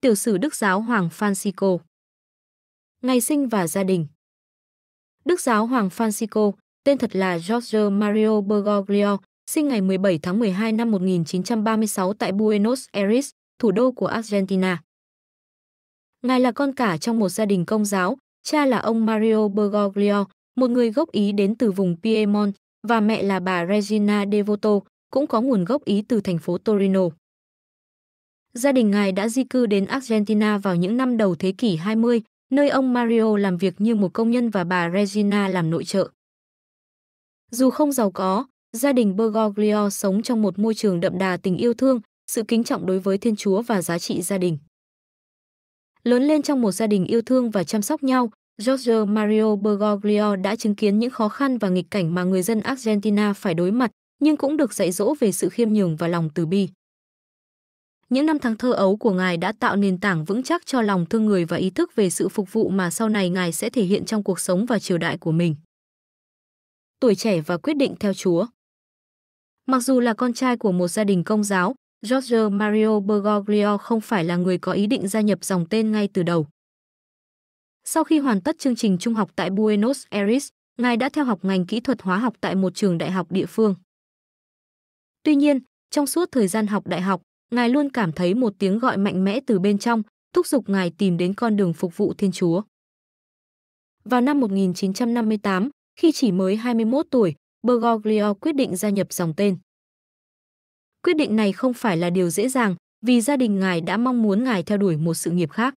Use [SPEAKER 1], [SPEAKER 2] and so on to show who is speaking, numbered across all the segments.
[SPEAKER 1] Tiểu sử Đức Giáo Hoàng Francisco. Ngày sinh và gia đình. Đức Giáo Hoàng Francisco, tên thật là Jorge Mario Bergoglio, sinh ngày 17 tháng 12 năm 1936 tại Buenos Aires, thủ đô của Argentina. Ngài là con cả trong một gia đình Công giáo, cha là ông Mario Bergoglio, một người gốc Ý đến từ vùng Piedmont, và mẹ là bà Regina Devoto, cũng có nguồn gốc Ý từ thành phố Torino. Gia đình ngài đã di cư đến Argentina vào những năm đầu thế kỷ 20, nơi ông Mario làm việc như một công nhân và bà Regina làm nội trợ. Dù không giàu có, gia đình Bergoglio sống trong một môi trường đậm đà tình yêu thương, sự kính trọng đối với Thiên Chúa và giá trị gia đình. Lớn lên trong một gia đình yêu thương và chăm sóc nhau, Jorge Mario Bergoglio đã chứng kiến những khó khăn và nghịch cảnh mà người dân Argentina phải đối mặt, nhưng cũng được dạy dỗ về sự khiêm nhường và lòng từ bi. Những năm tháng thơ ấu của ngài đã tạo nền tảng vững chắc cho lòng thương người và ý thức về sự phục vụ mà sau này ngài sẽ thể hiện trong cuộc sống và triều đại của mình. Tuổi trẻ và quyết định theo Chúa. Mặc dù là con trai của một gia đình Công giáo, Jorge Mario Bergoglio không phải là người có ý định gia nhập dòng tên ngay từ đầu. Sau khi hoàn tất chương trình trung học tại Buenos Aires, ngài đã theo học ngành kỹ thuật hóa học tại một trường đại học địa phương. Tuy nhiên, trong suốt thời gian học đại học, ngài luôn cảm thấy một tiếng gọi mạnh mẽ từ bên trong, thúc giục ngài tìm đến con đường phục vụ Thiên Chúa. Vào năm 1958, khi chỉ mới 21 tuổi, Bergoglio quyết định gia nhập dòng tên. Quyết định này không phải là điều dễ dàng, vì gia đình ngài đã mong muốn ngài theo đuổi một sự nghiệp khác.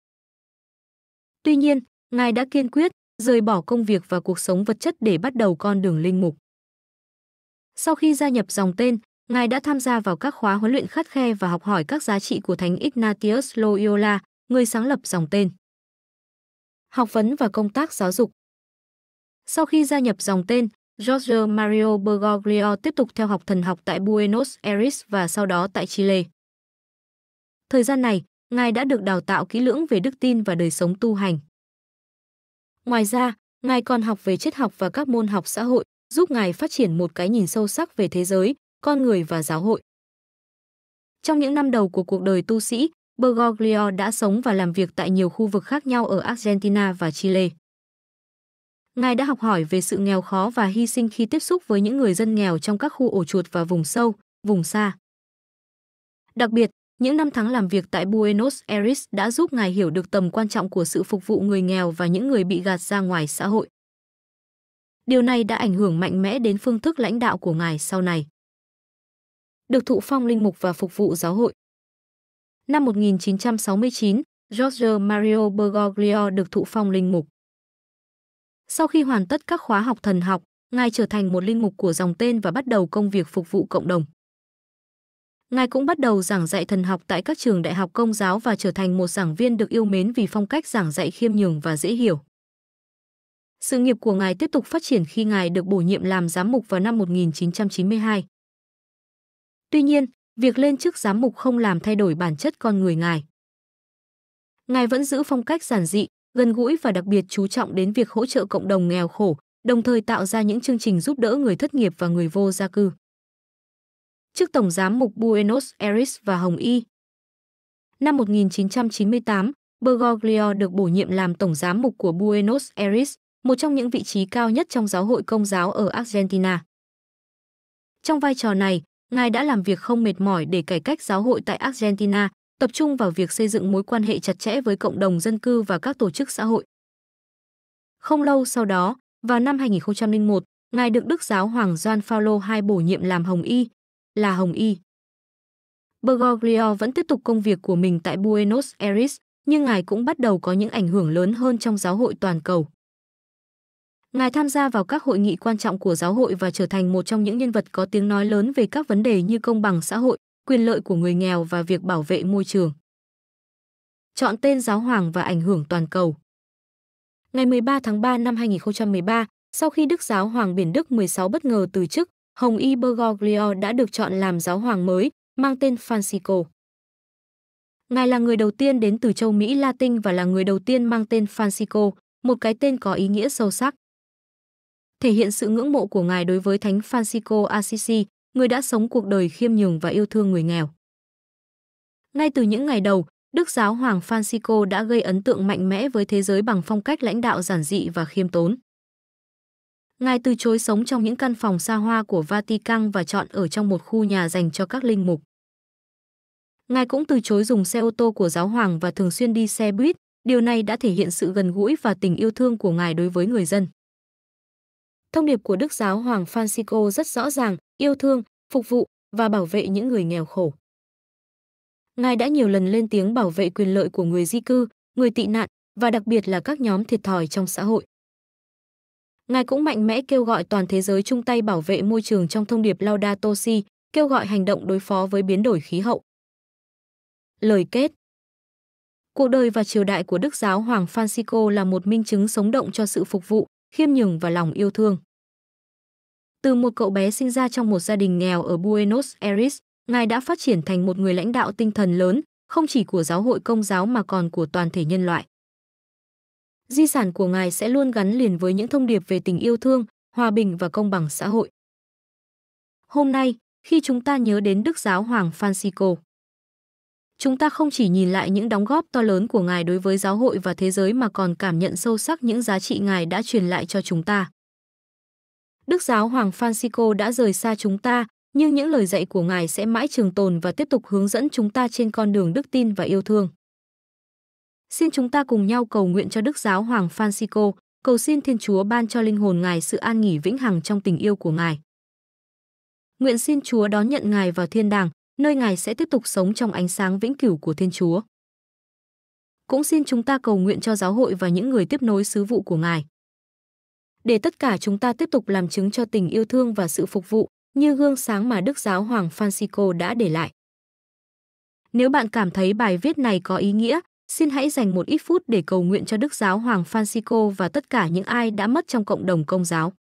[SPEAKER 1] Tuy nhiên, ngài đã kiên quyết rời bỏ công việc và cuộc sống vật chất để bắt đầu con đường linh mục. Sau khi gia nhập dòng tên, ngài đã tham gia vào các khóa huấn luyện khắt khe và học hỏi các giá trị của Thánh Ignatius Loyola, người sáng lập dòng tên. Học vấn và công tác giáo dục. Sau khi gia nhập dòng tên, Jorge Mario Bergoglio tiếp tục theo học thần học tại Buenos Aires và sau đó tại Chile. Thời gian này, ngài đã được đào tạo kỹ lưỡng về đức tin và đời sống tu hành. Ngoài ra, ngài còn học về triết học và các môn học xã hội, giúp ngài phát triển một cái nhìn sâu sắc về thế giới, con người và giáo hội. Trong những năm đầu của cuộc đời tu sĩ, Bergoglio đã sống và làm việc tại nhiều khu vực khác nhau ở Argentina và Chile. Ngài đã học hỏi về sự nghèo khó và hy sinh khi tiếp xúc với những người dân nghèo trong các khu ổ chuột và vùng sâu, vùng xa. Đặc biệt, những năm tháng làm việc tại Buenos Aires đã giúp ngài hiểu được tầm quan trọng của sự phục vụ người nghèo và những người bị gạt ra ngoài xã hội. Điều này đã ảnh hưởng mạnh mẽ đến phương thức lãnh đạo của ngài sau này. Được thụ phong linh mục và phục vụ giáo hội. Năm 1969, Jorge Mario Bergoglio được thụ phong linh mục. Sau khi hoàn tất các khóa học thần học, ngài trở thành một linh mục của dòng tên và bắt đầu công việc phục vụ cộng đồng. Ngài cũng bắt đầu giảng dạy thần học tại các trường đại học Công giáo và trở thành một giảng viên được yêu mến vì phong cách giảng dạy khiêm nhường và dễ hiểu. Sự nghiệp của ngài tiếp tục phát triển khi ngài được bổ nhiệm làm giám mục vào năm 1992. Tuy nhiên, việc lên chức giám mục không làm thay đổi bản chất con người ngài. Ngài vẫn giữ phong cách giản dị, gần gũi và đặc biệt chú trọng đến việc hỗ trợ cộng đồng nghèo khổ, đồng thời tạo ra những chương trình giúp đỡ người thất nghiệp và người vô gia cư. Chức Tổng giám mục Buenos Aires và Hồng Y. Năm 1998, Bergoglio được bổ nhiệm làm Tổng giám mục của Buenos Aires, một trong những vị trí cao nhất trong giáo hội Công giáo ở Argentina. Trong vai trò này, ngài đã làm việc không mệt mỏi để cải cách giáo hội tại Argentina, tập trung vào việc xây dựng mối quan hệ chặt chẽ với cộng đồng dân cư và các tổ chức xã hội. Không lâu sau đó, vào năm 2001, ngài được Đức Giáo Hoàng Gioan Phaolô II bổ nhiệm làm Hồng Y, là Hồng Y. Bergoglio vẫn tiếp tục công việc của mình tại Buenos Aires, nhưng ngài cũng bắt đầu có những ảnh hưởng lớn hơn trong giáo hội toàn cầu. Ngài tham gia vào các hội nghị quan trọng của giáo hội và trở thành một trong những nhân vật có tiếng nói lớn về các vấn đề như công bằng xã hội, quyền lợi của người nghèo và việc bảo vệ môi trường. Chọn tên giáo hoàng và ảnh hưởng toàn cầu. Ngày 13 tháng 3 năm 2013, sau khi Đức Giáo hoàng Biển Đức 16 bất ngờ từ chức, Hồng Y Bergoglio đã được chọn làm giáo hoàng mới, mang tên Francisco. Ngài là người đầu tiên đến từ châu Mỹ Latin và là người đầu tiên mang tên Francisco, một cái tên có ý nghĩa sâu sắc. Thể hiện sự ngưỡng mộ của ngài đối với Thánh Francisco Assisi, người đã sống cuộc đời khiêm nhường và yêu thương người nghèo. Ngay từ những ngày đầu, Đức Giáo Hoàng Francisco đã gây ấn tượng mạnh mẽ với thế giới bằng phong cách lãnh đạo giản dị và khiêm tốn. Ngài từ chối sống trong những căn phòng xa hoa của Vatican và chọn ở trong một khu nhà dành cho các linh mục. Ngài cũng từ chối dùng xe ô tô của giáo hoàng và thường xuyên đi xe buýt, điều này đã thể hiện sự gần gũi và tình yêu thương của Ngài đối với người dân. Thông điệp của Đức Giáo Hoàng Francisco rất rõ ràng, yêu thương, phục vụ và bảo vệ những người nghèo khổ. Ngài đã nhiều lần lên tiếng bảo vệ quyền lợi của người di cư, người tị nạn và đặc biệt là các nhóm thiệt thòi trong xã hội. Ngài cũng mạnh mẽ kêu gọi toàn thế giới chung tay bảo vệ môi trường trong thông điệp Laudato Si, kêu gọi hành động đối phó với biến đổi khí hậu. Lời kết. Cuộc đời và triều đại của Đức Giáo Hoàng Francisco là một minh chứng sống động cho sự phục vụ, khiêm nhường và lòng yêu thương. Từ một cậu bé sinh ra trong một gia đình nghèo ở Buenos Aires, Ngài đã phát triển thành một người lãnh đạo tinh thần lớn, không chỉ của giáo hội Công giáo mà còn của toàn thể nhân loại. Di sản của Ngài sẽ luôn gắn liền với những thông điệp về tình yêu thương, hòa bình và công bằng xã hội. Hôm nay, khi chúng ta nhớ đến Đức Giáo Hoàng Francisco, chúng ta không chỉ nhìn lại những đóng góp to lớn của Ngài đối với giáo hội và thế giới mà còn cảm nhận sâu sắc những giá trị Ngài đã truyền lại cho chúng ta. Đức Giáo Hoàng Francisco đã rời xa chúng ta, nhưng những lời dạy của Ngài sẽ mãi trường tồn và tiếp tục hướng dẫn chúng ta trên con đường đức tin và yêu thương. Xin chúng ta cùng nhau cầu nguyện cho Đức Giáo Hoàng Francisco, cầu xin Thiên Chúa ban cho linh hồn Ngài sự an nghỉ vĩnh hằng trong tình yêu của Ngài. Nguyện xin Chúa đón nhận Ngài vào thiên đàng, nơi Ngài sẽ tiếp tục sống trong ánh sáng vĩnh cửu của Thiên Chúa. Cũng xin chúng ta cầu nguyện cho giáo hội và những người tiếp nối sứ vụ của Ngài, để tất cả chúng ta tiếp tục làm chứng cho tình yêu thương và sự phục vụ, như gương sáng mà Đức Giáo Hoàng Francisco đã để lại. Nếu bạn cảm thấy bài viết này có ý nghĩa, xin hãy dành một ít phút để cầu nguyện cho Đức Giáo Hoàng Francisco và tất cả những ai đã mất trong cộng đồng Công giáo.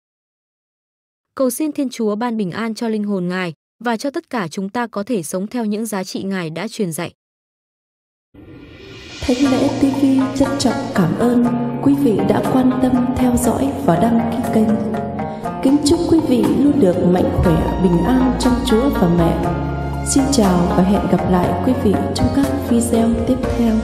[SPEAKER 1] Cầu xin Thiên Chúa ban bình an cho linh hồn Ngài và cho tất cả chúng ta có thể sống theo những giá trị Ngài đã truyền dạy.
[SPEAKER 2] Thánh Lễ TV trân trọng cảm ơn quý vị đã quan tâm theo dõi và đăng ký kênh. Kính chúc quý vị luôn được mạnh khỏe, bình an trong Chúa và Mẹ. Xin chào và hẹn gặp lại quý vị trong các video tiếp theo.